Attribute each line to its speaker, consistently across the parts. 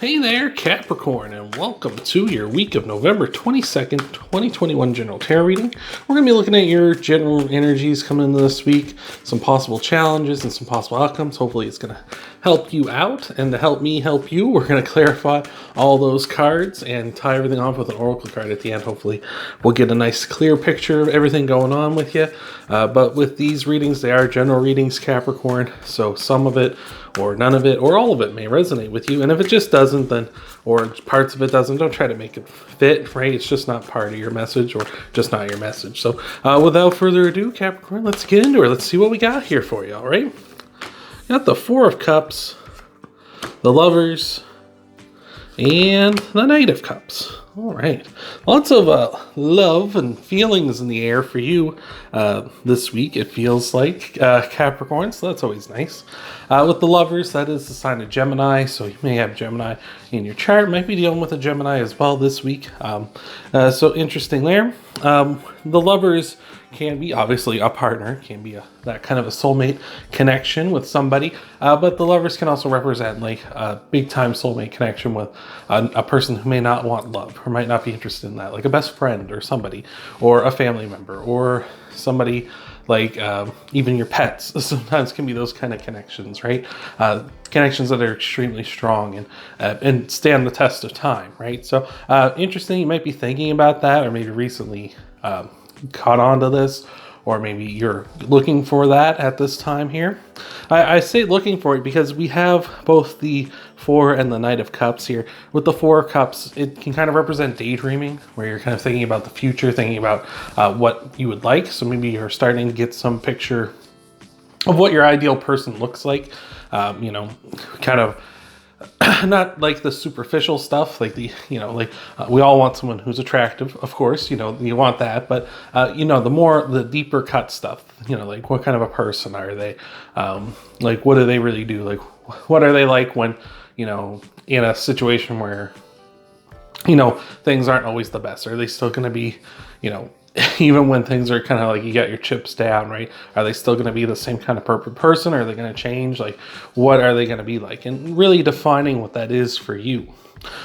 Speaker 1: Hey there, Capricorn, and welcome to your week of November 22nd, 2021 General Tarot reading. We're going to be looking at your general energies coming into this week, some possible challenges and some possible outcomes. Hopefully it's going to help you out, and to help me help you, we're going to clarify all those cards and tie everything off with an oracle card at the end. Hopefully we'll get a nice clear picture of everything going on with you. But with these readings, they are general readings, Capricorn, so some of it or none of it or all of it may resonate with you. And if it just doesn't, then, or parts of it doesn't, don't try to make it fit, right? It's just not part of your message or just not your message. So without further ado, Capricorn, let's get into it. Let's see what we got here for you, all right? Got the Four of Cups, the Lovers, and the Knight of Cups. All right. Lots of love and feelings in the air for you this week, it feels like, Capricorn, so that's always nice. With the Lovers, that is the sign of Gemini, so you may have Gemini in your chart. Might be dealing with a Gemini as well this week. So interesting there. The Lovers can be obviously a partner, can be that kind of a soulmate connection with somebody, but the Lovers can also represent like a big time soulmate connection with a person who may not want love or might not be interested in that, like a best friend or somebody, or a family member, or somebody like even your pets. Sometimes can be those kind of connections, right? Connections that are extremely strong and stand the test of time, right? So interesting, you might be thinking about that, or maybe recently caught on to this, or maybe you're looking for that at this time here. I say looking for it because we have both the Four and the Knight of Cups here. With the Four of Cups, it can kind of represent daydreaming, where you're kind of thinking about the future, thinking about what you would like. So maybe you're starting to get some picture of what your ideal person looks like, kind of not like the superficial stuff, like we all want someone who's attractive, of course, you want that, but the deeper cut stuff, like what kind of a person are they, like what do they really do, like what are they like when, in a situation where, things aren't always the best? Are they still going to be, even when things are kind of like you got your chips down, right? Are they still going to be the same kind of perfect person? Or are they going to change? Like, what are they going to be like? And really defining what that is for you.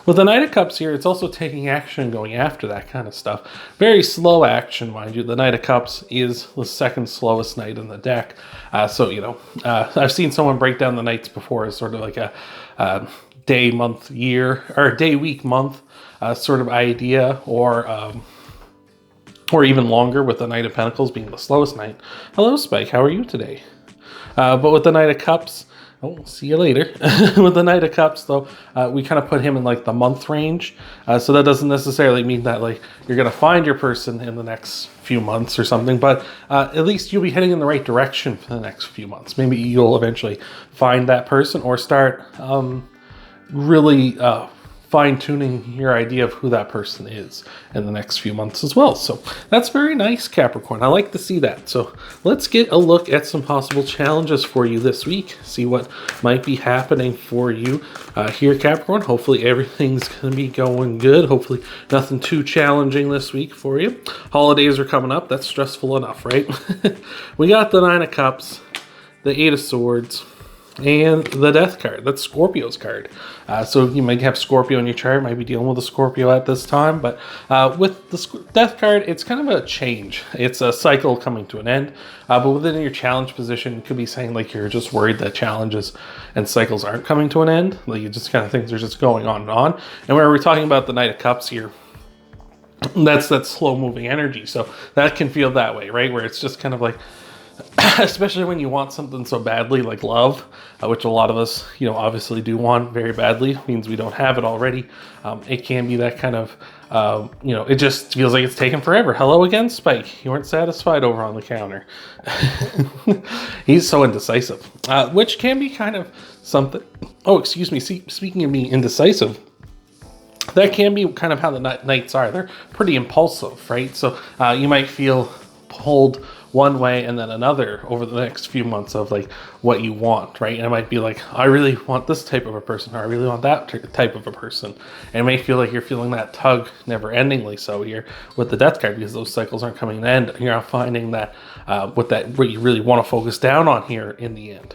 Speaker 1: With the Knight of Cups here, it's also taking action, going after that kind of stuff. Very slow action, mind you. The Knight of Cups is the second slowest knight in the deck. I've seen someone break down the knights before as sort of like a day, month, year, or day, week, month sort of idea, or even longer, with the Knight of Pentacles being the slowest knight. Hello, Spike. How are you today? But with the Knight of Cups, see you later. With the Knight of Cups, though, we kind of put him in like the month range. So that doesn't necessarily mean that like you're going to find your person in the next few months or something, but at least you'll be heading in the right direction for the next few months. Maybe you'll eventually find that person or start really fine-tuning your idea of who that person is in the next few months as well. So that's very nice, Capricorn. I like to see that. So let's get a look at some possible challenges for you this week. See what might be happening for you here, Capricorn. Hopefully everything's going to be going good. Hopefully nothing too challenging this week for you. Holidays are coming up. That's stressful enough, right? We got the Nine of Cups, the Eight of Swords, and the Death card. That's Scorpio's card. So you might have Scorpio in your chart, might be dealing with a Scorpio at this time, but with the Death card, it's kind of a change. It's a cycle coming to an end, but within your challenge position, it could be saying like you're just worried that challenges and cycles aren't coming to an end. Like you just kind of think they're just going on and on. And where we're talking about the Knight of Cups here, that's that slow moving energy. So that can feel that way, right? Where it's just kind of like, especially when you want something so badly like love, which a lot of us, obviously do want very badly, means we don't have it already. It can be that kind of, it just feels like it's taken forever. Hello again, Spike. You weren't satisfied over on the counter. He's so indecisive, which can be kind of something. Oh, excuse me. Speaking of being indecisive, that can be kind of how the knights are. They're pretty impulsive, right? So you might feel pulled one way and then another over the next few months of like what you want, right? And it might be like, I really want this type of a person, or I really want that type of a person. And it may feel like you're feeling that tug never endingly so here with the Death card, because those cycles aren't coming to an end. You're not finding that what you really want to focus down on here in the end.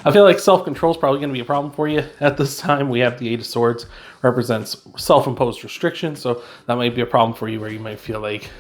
Speaker 1: I feel like self-control is probably going to be a problem for you at this time. We have the Eight of Swords, represents self-imposed restrictions, so that might be a problem for you where you might feel like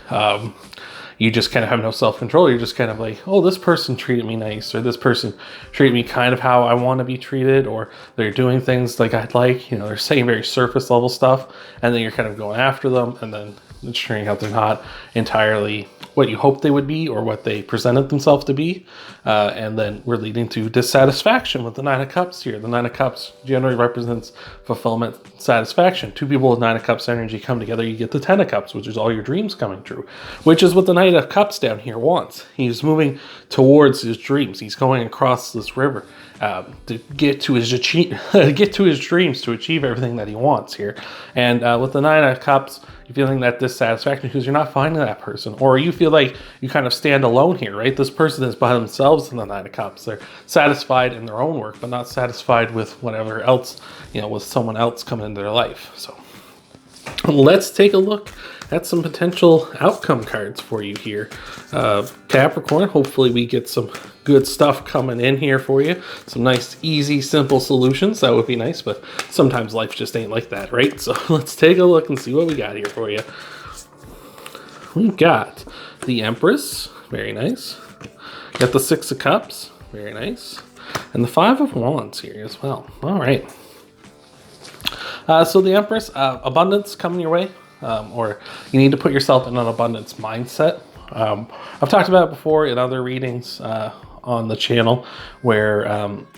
Speaker 1: you just kind of have no self-control. You're just kind of like, oh, this person treated me nice, or this person treated me kind of how I want to be treated, or they're doing things like I'd like. You know, they're saying very surface level stuff, and then you're kind of going after them, and then it's turning out they're not entirely what you hoped they would be or what they presented themselves to be. And then we're leading to dissatisfaction with the Nine of Cups here. The Nine of Cups generally represents fulfillment, satisfaction. Two people with Nine of Cups energy come together, you get the Ten of Cups, which is all your dreams coming true, which is what the Knight of Cups down here wants. He's moving towards his dreams. He's going across this river to get to his dreams, to achieve everything that he wants here. And with the Nine of Cups, you're feeling that dissatisfaction because you're not finding that person, or you feel like you kind of stand alone here, right? This person is by themselves in the Nine of Cups. They're satisfied in their own work, but not satisfied with whatever else, you know, with someone else coming into their life. So let's take a look at some potential outcome cards for you here. Capricorn, hopefully we get some good stuff coming in here for you. Some nice, easy, simple solutions. That would be nice, but sometimes life just ain't like that, right? So let's take a look and see what we got here for you. We've got the Empress, very nice. Got the Six of Cups, very nice. And the Five of Wands here as well. All right. So the Empress, abundance coming your way. Or you need to put yourself in an abundance mindset. I've talked about it before in other readings on the channel where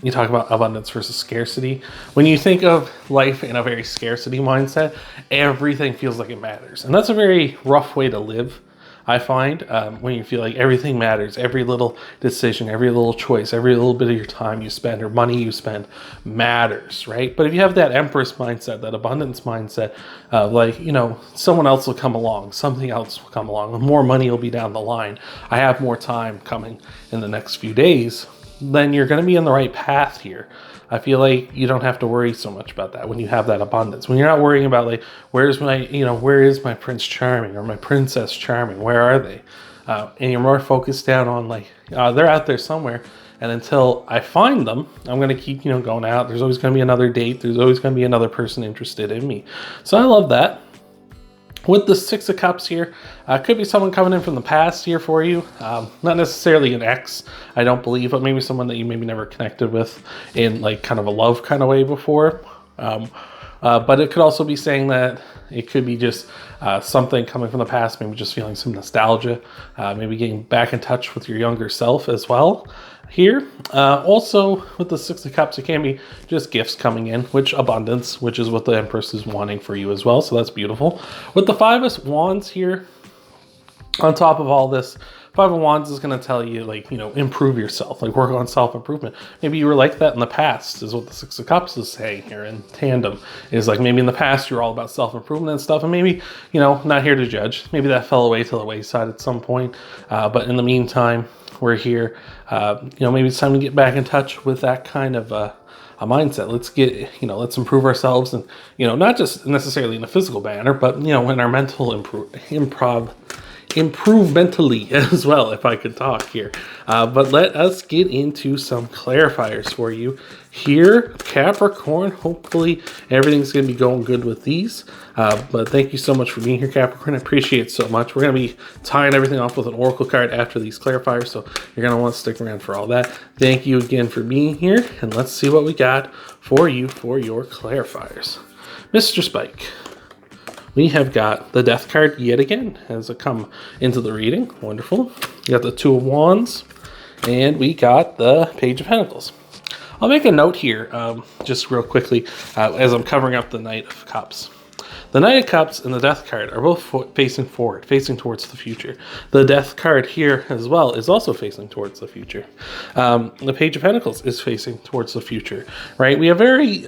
Speaker 1: you talk about abundance versus scarcity. When you think of life in a very scarcity mindset, everything feels like it matters. And that's a very rough way to live, I find, when you feel like everything matters. Every little decision, every little choice, every little bit of your time you spend or money you spend matters, right? But if you have that Empress mindset, that abundance mindset, like, you know, someone else will come along, something else will come along, more money will be down the line, I have more time coming in the next few days, then you're going to be on the right path here. I feel like you don't have to worry so much about that when you have that abundance. When you're not worrying about like, where is my Prince Charming or my Princess Charming? Where are they? And you're more focused down on like, they're out there somewhere. And until I find them, I'm going to keep, going out. There's always going to be another date. There's always going to be another person interested in me. So I love that. With the Six of Cups here, could be someone coming in from the past here for you. Not necessarily an ex, I don't believe, but maybe someone that you maybe never connected with in like kind of a love kind of way before. But it could also be saying that it could be just something coming from the past, maybe just feeling some nostalgia, maybe getting back in touch with your younger self as well. Here, also with the Six of Cups, it can be just gifts coming in, which abundance, which is what the Empress is wanting for you as well. So that's beautiful. With the Five of Wands here, on top of all this, Five of Wands is going to tell you, like, improve yourself, like work on self-improvement. Maybe you were like that in the past, is what the Six of Cups is saying here in tandem. Is like maybe in the past you're all about self-improvement and stuff, and maybe, not here to judge. Maybe that fell away to the wayside at some point. But in the meantime, we're here. Maybe it's time to get back in touch with that kind of a mindset. Let's get, let's improve ourselves, and not just necessarily in a physical manner, but in our mental improve mentally as well, if I could talk here. But let us get into some clarifiers for you here, Capricorn. Hopefully everything's going to be going good with these. But thank you so much for being here, Capricorn. I appreciate it so much. We're going to be tying everything off with an oracle card after these clarifiers, so you're going to want to stick around for all that. Thank you again for being here, and let's see what we got for you for your clarifiers. Mr. Spike, we have got the Death card yet again as it come into the reading. Wonderful. We got the Two of Wands, and we got the Page of Pentacles. I'll make a note here, just real quickly, as I'm covering up the Knight of Cups. The Knight of Cups and the Death card are both facing forward, facing towards the future. The Death card here as well is also facing towards the future. The Page of Pentacles is facing towards the future, right? We have very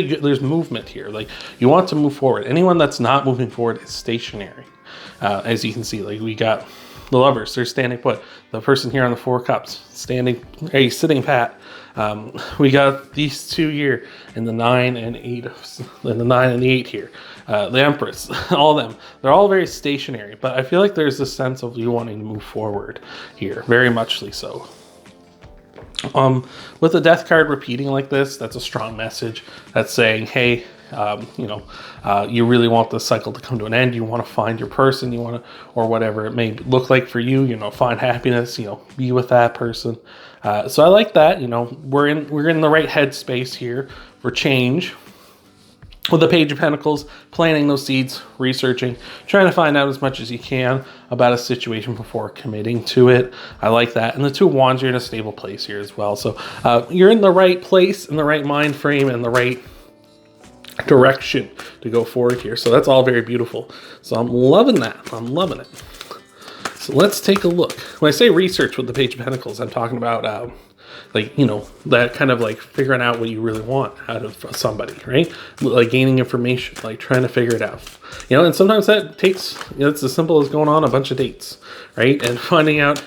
Speaker 1: good, there's movement here. Like, you want to move forward. Anyone that's not moving forward is stationary. As you can see, like, we got the Lovers, they're standing put. The person here on the Four of Cups, sitting pat. We got these two here in the 9 and 8, and the 9 and the 8 here. The Empress, all of them, they're all very stationary, but I feel like there's a sense of you wanting to move forward here, very muchly so. With the death card repeating like this, that's a strong message. That's saying, hey, you really want this cycle to come to an end. You want to find your person, or whatever it may look like for you, find happiness, be with that person. So I like that, we're in the right headspace here for change. With the Page of Pentacles, planting those seeds, researching, trying to find out as much as you can about a situation before committing to it. I like that. And the Two of Wands, you're in a stable place here as well. So you're in the right place, in the right mind frame, and the right direction to go forward here. So that's all very beautiful. So I'm loving that. I'm loving it. So let's take a look. When I say research with the Page of Pentacles, I'm talking about that kind of like figuring out what you really want out of somebody, right? Like gaining information, like trying to figure it out. And sometimes that takes, it's as simple as going on a bunch of dates, right? And finding out,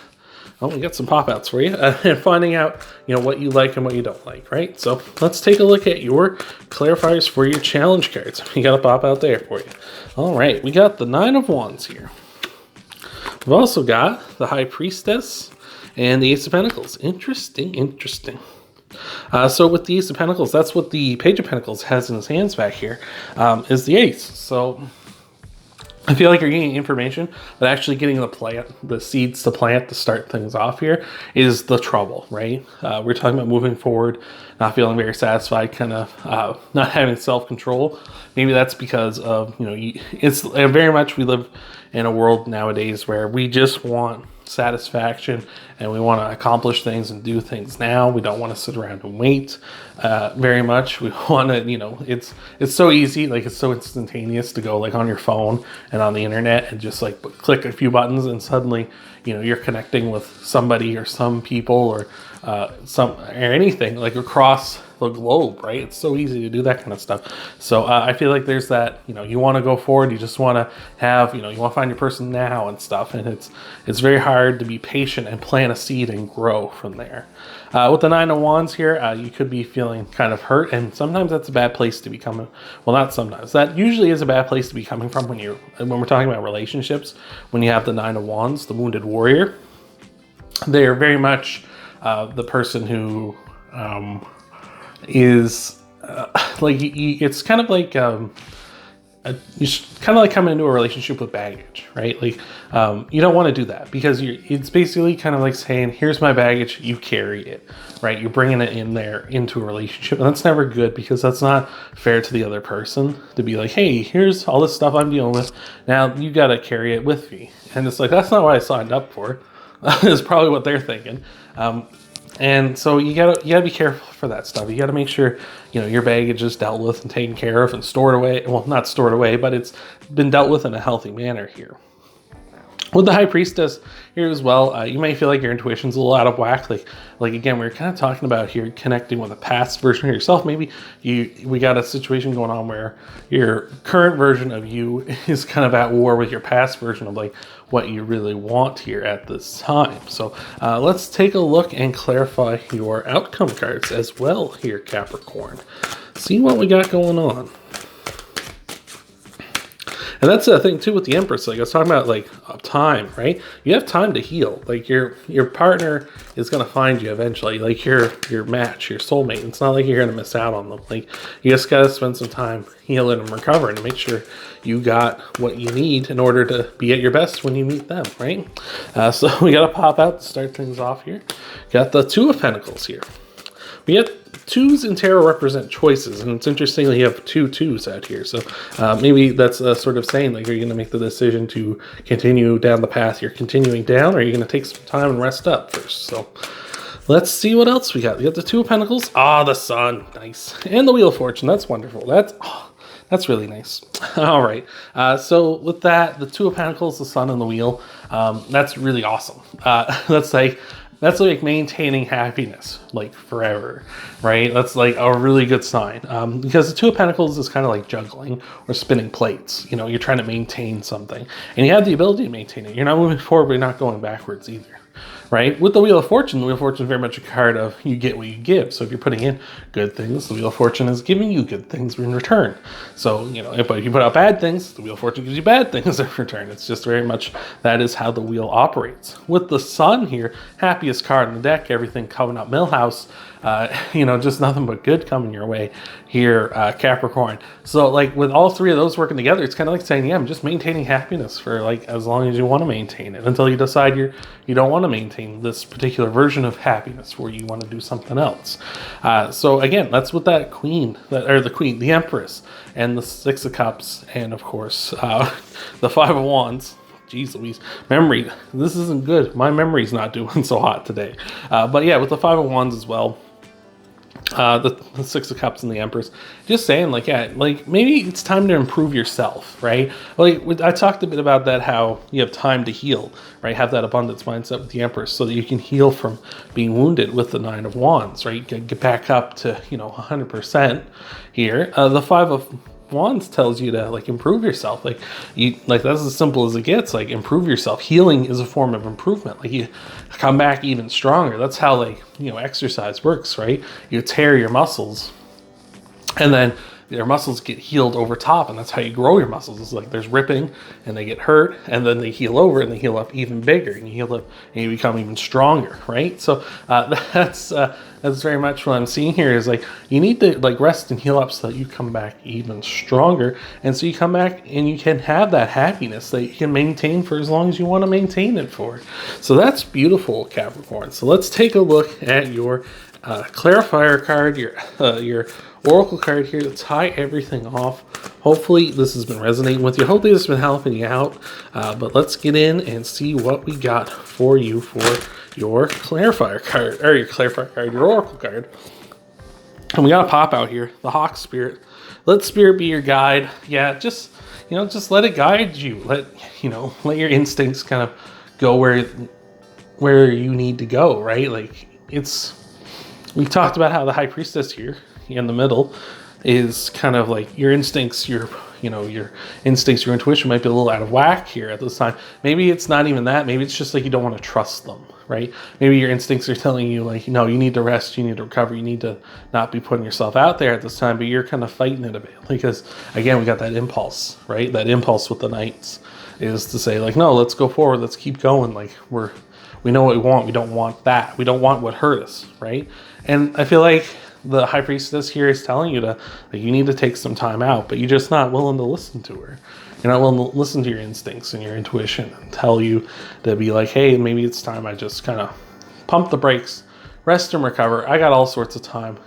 Speaker 1: oh, we got some pop-outs for you, and finding out, what you like and what you don't like, right? So let's take a look at your clarifiers for your challenge cards. We got a pop-out there for you. All right, we got the Nine of Wands here. We've also got the High Priestess and the Ace of Pentacles. Interesting. So with the Ace of Pentacles, that's what the Page of Pentacles has in his hands back here, is the Ace. So I feel like you're getting information, but actually getting the seeds to plant to start things off here is the trouble, right? We're talking about moving forward, not feeling very satisfied, kind of not having self-control. Maybe that's because of, it's very much we live in a world nowadays where we just want satisfaction and we want to accomplish things and do things now. We don't want to sit around and wait very much. We want to, it's so easy, like it's so instantaneous to go like on your phone and on the internet and just like click a few buttons and suddenly, you're connecting with somebody or some people or anything like across the globe, right? It's so easy to do that kind of stuff. So I feel like there's that, you want to go forward, you just want to have, you want to find your person now and stuff. And it's very hard to be patient and plant a seed and grow from there. With the Nine of Wands here, you could be feeling kind of hurt, and sometimes that's a bad place to be coming. Well, not sometimes. That usually is a bad place to be coming from when we're talking about relationships. When you have the Nine of Wands, the wounded warrior, they're very much the person who is like it's kind of like you kind of like coming into a relationship with baggage, right? Like you don't want to do that because it's basically kind of like saying, here's my baggage, you carry it, right? You're bringing it in there into a relationship, and that's never good because that's not fair to the other person to be like, hey, here's all this stuff I'm dealing with, now you got to carry it with me. And it's like, that's not what I signed up for. Is probably what they're thinking. And so you gotta be careful for that stuff. You gotta make sure, your baggage is dealt with and taken care of and stored away. Well, not stored away, but it's been dealt with in a healthy manner here. With the High Priestess here as well, you may feel like your intuition's a little out of whack. Like again, we were kind of talking about here connecting with a past version of yourself. Maybe we got a situation going on where your current version of you is kind of at war with your past version of like what you really want here at this time. So let's take a look and clarify your outcome cards as well here, Capricorn. See what we got going on. And that's the thing too with the Empress. Like I was talking about, like time, right? You have time to heal. Like your partner is gonna find you eventually. Like your match, your soulmate. It's not like you're gonna miss out on them. Like you just gotta spend some time healing and recovering to make sure you got what you need in order to be at your best when you meet them, right? So we gotta pop out to start things off here. Got the Two of Pentacles here. We have twos in tarot represent choices, and it's interesting that you have two twos out here. So maybe that's sort of saying, like, are you going to make the decision to continue down the path you're continuing down, or are you going to take some time and rest up first? So let's see what else we got. We got the Two of Pentacles. Ah, the Sun. Nice. And the Wheel of Fortune. That's wonderful. That's really nice. All right. So with that, the Two of Pentacles, the Sun, and the Wheel, that's really awesome. That's like maintaining happiness, like forever, right? That's like a really good sign. Because the Two of Pentacles is kind of like juggling or spinning plates. You're trying to maintain something, and you have the ability to maintain it. You're not moving forward, but you're not going backwards either. right? With the Wheel of Fortune, the Wheel of Fortune is very much a card of you get what you give. So if you're putting in good things, the Wheel of Fortune is giving you good things in return. So, you know, if you put out bad things, the Wheel of Fortune gives you bad things in return. It's just very much, that is how the wheel operates. With the Sun here, happiest card in the deck, everything coming up Millhouse, you know, just nothing but good coming your way here, Capricorn. So like with all three of those working together, it's kind of like saying, yeah, I'm just maintaining happiness for like as long as you want to maintain it, until you decide you don't want to maintain this particular version of happiness where you want to do something else. So again, that's what that the Empress, and the Six of Cups, and of course the Five of Wands. Jeez Louise, memory, this isn't good. My memory's not doing so hot today. But yeah, with the Five of Wands as well, the Six of Cups and the Empress, just saying, like, yeah, like maybe it's time to improve yourself, right? Like I talked a bit about that, how you have time to heal, right? Have that abundance mindset with the Empress so that you can heal from being wounded with the Nine of Wands, right? You can get back up to, you know, 100% here. The Five of Wands tells you to like improve yourself, like that's as simple as it gets. Like, improve yourself. Healing is a form of improvement. Like, you come back even stronger. That's how, like, you know, exercise works, right? You tear your muscles, and then your muscles get healed over top, and that's how you grow your muscles. It's like there's ripping, and they get hurt, and then they heal over, and they heal up even bigger, and you heal up, and you become even stronger, right? So that's very much what I'm seeing here, is like you need to like rest and heal up so that you come back even stronger, and so you come back and you can have that happiness that you can maintain for as long as you want to maintain it for. So that's beautiful, Capricorn. So let's take a look at your clarifier card, your oracle card here to tie everything off. Hopefully this has been resonating with you. Hopefully this has been helping you out. But let's get in and see what we got for you for your clarifier card, or your oracle card. And we got a pop out here, the Hawk Spirit. Let Spirit be your guide. Yeah, just let it guide you. Let your instincts kind of go where you need to go, right? Like, we talked about how the High Priestess here in the middle is kind of like your instincts, your instincts, your intuition might be a little out of whack here at this time. Maybe it's not even that. Maybe it's just like you don't want to trust them, right? Maybe your instincts are telling you, like, no, you need to rest, you need to recover, you need to not be putting yourself out there at this time, but you're kind of fighting it a bit. Because, again, we got that impulse, right? That impulse with the Knights is to say, like, no, let's go forward, let's keep going. Like, we know what we want. We don't want that. We don't want what hurt us, right? And I feel like the High Priestess here is telling you that you need to take some time out, but you're just not willing to listen to her. You're not willing to listen to your instincts and your intuition and tell you to be like, hey, maybe it's time I just kind of pump the brakes, rest and recover. I got all sorts of time.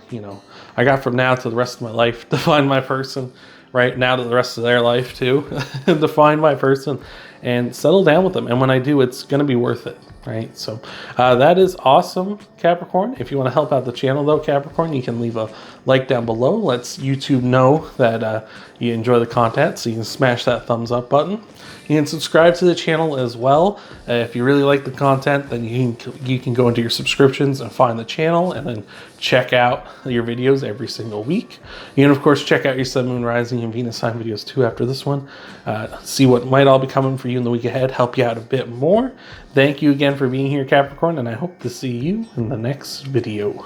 Speaker 1: I got from now to the rest of my life to find my person, right? Now to the rest of their life too, to find my person and settle down with them. And when I do, it's going to be worth it. Right, so that is awesome, Capricorn. If you want to help out the channel, though, Capricorn, you can leave a like down below. Lets YouTube know that you enjoy the content, so you can smash that thumbs up button. You can subscribe to the channel as well. If you really like the content, then you can go into your subscriptions and find the channel, and then check out your videos every single week. You can, of course, check out your Sun, Moon, Rising, and Venus sign videos too after this one. See what might all be coming for you in the week ahead, help you out a bit more. Thank you again for being here, Capricorn, and I hope to see you in the next video.